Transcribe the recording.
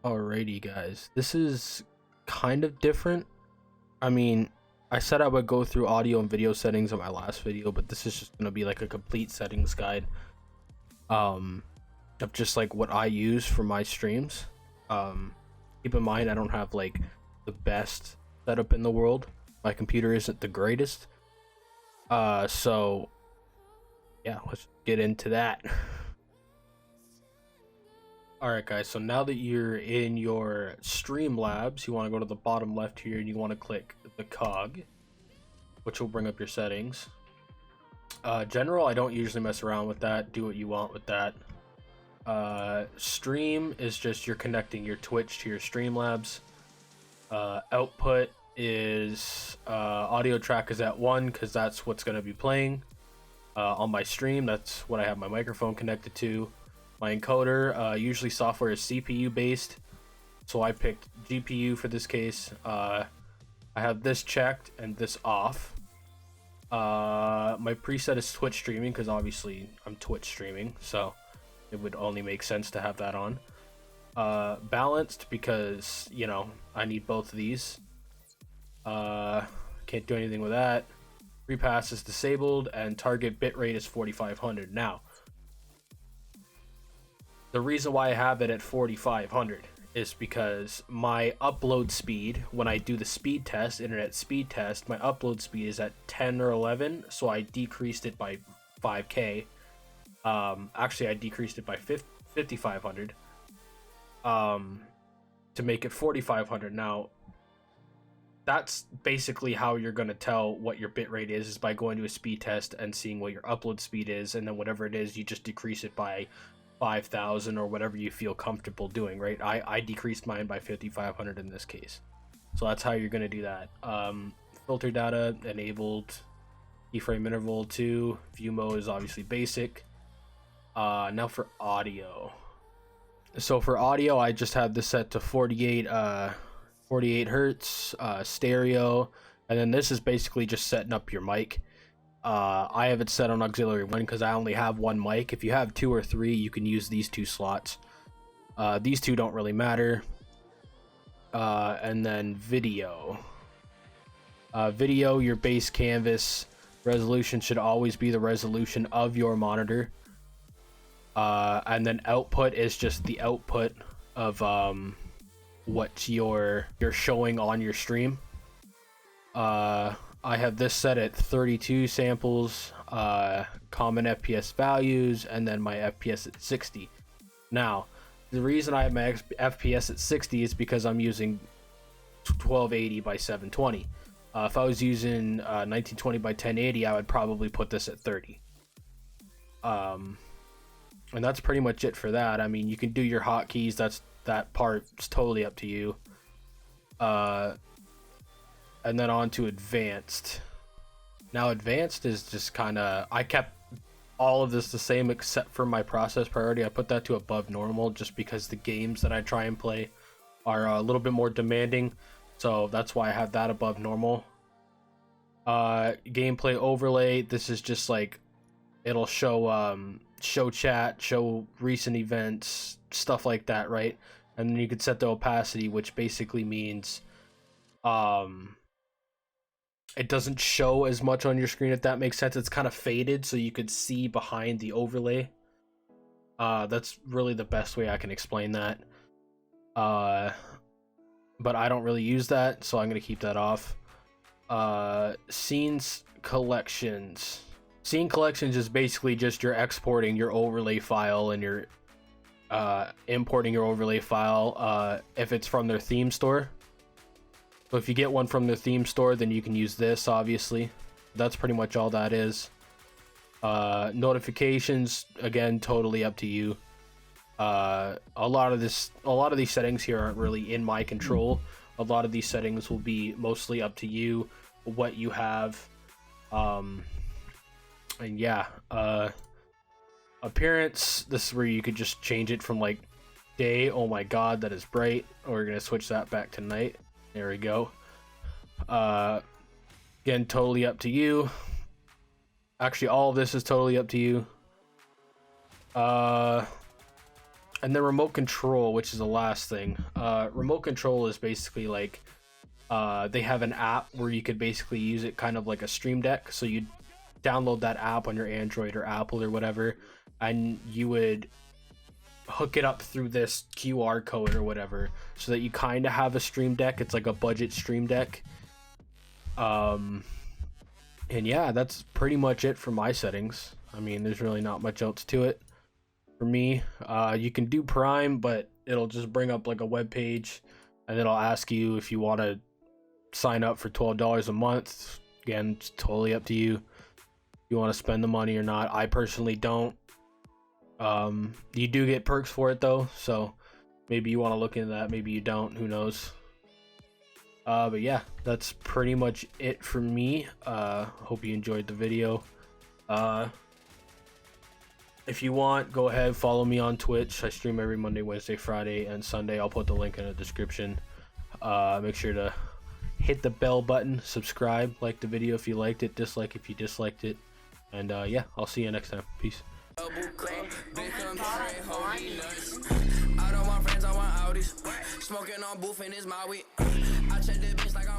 Alrighty guys, this is kind of different. I mean, I said I would go through audio and video settings in my last video, but this is just going to be like a complete settings guide of just like what I use for my streams. Keep in mind I don't have like the best setup in the world. My computer isn't the greatest. So yeah, let's get into that. Alright guys, so now that you're in your Streamlabs, you want to go to the bottom left here and you want to click the cog, which will bring up your settings. General, I don't usually mess around with that. Do what you want with that. Stream is just you're connecting your Twitch to your Streamlabs. Output is audio track is at 1 because that's what's going to be playing on my stream. That's what I have my microphone connected to. My encoder, usually software is CPU based, so I picked GPU for this case. I have this checked and this off. My preset is Twitch streaming because obviously I'm Twitch streaming, so it would only make sense to have that on. Balanced because, you know, I need both of these. Can't do anything with that. Repass is disabled and target bitrate is 4500. Now, the reason why I have it at 4500 is because my upload speed, when I do the speed test, internet speed test, my upload speed is at 10 or 11, so I decreased it by 5k. Actually, I decreased it by 5500 to make it 4500. Now, that's basically how you're going to tell what your bitrate is by going to a speed test and seeing what your upload speed is, and then whatever it is, you just decrease it by 5,000 or whatever you feel comfortable doing, right? I decreased mine by 5,500 in this case. So that's how you're going to do that. Filter data enabled, keyframe interval 2, view mode is obviously basic. Now for audio. So for audio, I just have this set to 48 hertz, stereo, and then this is basically just setting up your mic. I have it set on auxiliary 1 because I only have one mic. If you have 2 or 3, you can use these 2 slots. These 2 don't really matter. And then video. Video, your base canvas resolution should always be the resolution of your monitor. And then output is just the output of what you're showing on your stream. I have this set at 32 samples, common FPS values, and then my FPS at 60. Now, the reason I have my FPS at 60 is because I'm using 1280 by 720. If I was using 1920 by 1080, I would probably put this at 30. And that's pretty much it for that. I mean, you can do your hotkeys. That part's totally up to you. And then on to advanced. Now advanced is just kind of, I kept all of this the same except for my process priority. I put that to above normal just because the games that I try and play are a little bit more demanding, so that's why I have that above normal. Gameplay overlay, this is just like, it'll show show chat, show recent events, stuff like that, right? And then you could set the opacity, which basically means it doesn't show as much on your screen, if that makes sense. It's kind of faded so you could see behind the overlay. That's really the best way I can explain that. But I don't really use that, so I'm going to keep that off. Scenes collections. Scene collections is basically just you're exporting your overlay file and you're importing your overlay file if it's from their theme store. So if you get one from the theme store, then you can use this, obviously. That's pretty much all that is. Notifications, again, totally up to you. A lot of these settings here aren't really in my control. A lot of these settings will be mostly up to you, what you have. And yeah, appearance, this is where you could just change it from like day, oh my god, that is bright. We're gonna switch that back to night. There we go. Again, totally up to you. Actually, all of this is totally up to you. And then remote control, which is the last thing. Remote control is basically like they have an app where you could basically use it kind of like a stream deck. So you download that app on your Android or Apple or whatever, and you would hook it up through this QR code or whatever, so that you kind of have a stream deck. It's like a budget stream deck. And yeah, that's pretty much it for my settings. I mean, there's really not much else to it for me. You can do Prime, but it'll just bring up like a web page, and it'll ask you if you want to sign up for $12 a month. Again, it's totally up to you if you want to spend the money or not. I personally don't. You do get perks for it though, so maybe you want to look into that, maybe you don't, who knows. But yeah, that's pretty much it for me. Hope you enjoyed the video. If you want, go ahead, follow me on Twitch. I stream every Monday, Wednesday, Friday, and Sunday. I'll put the link in the description. Make sure to hit the bell button, subscribe, like the video if you liked it, dislike if you disliked it, and yeah, I'll see you next time. Peace. I don't want friends, I want Audis. Smoking on booth and it's my weed. I check the bitch like I'm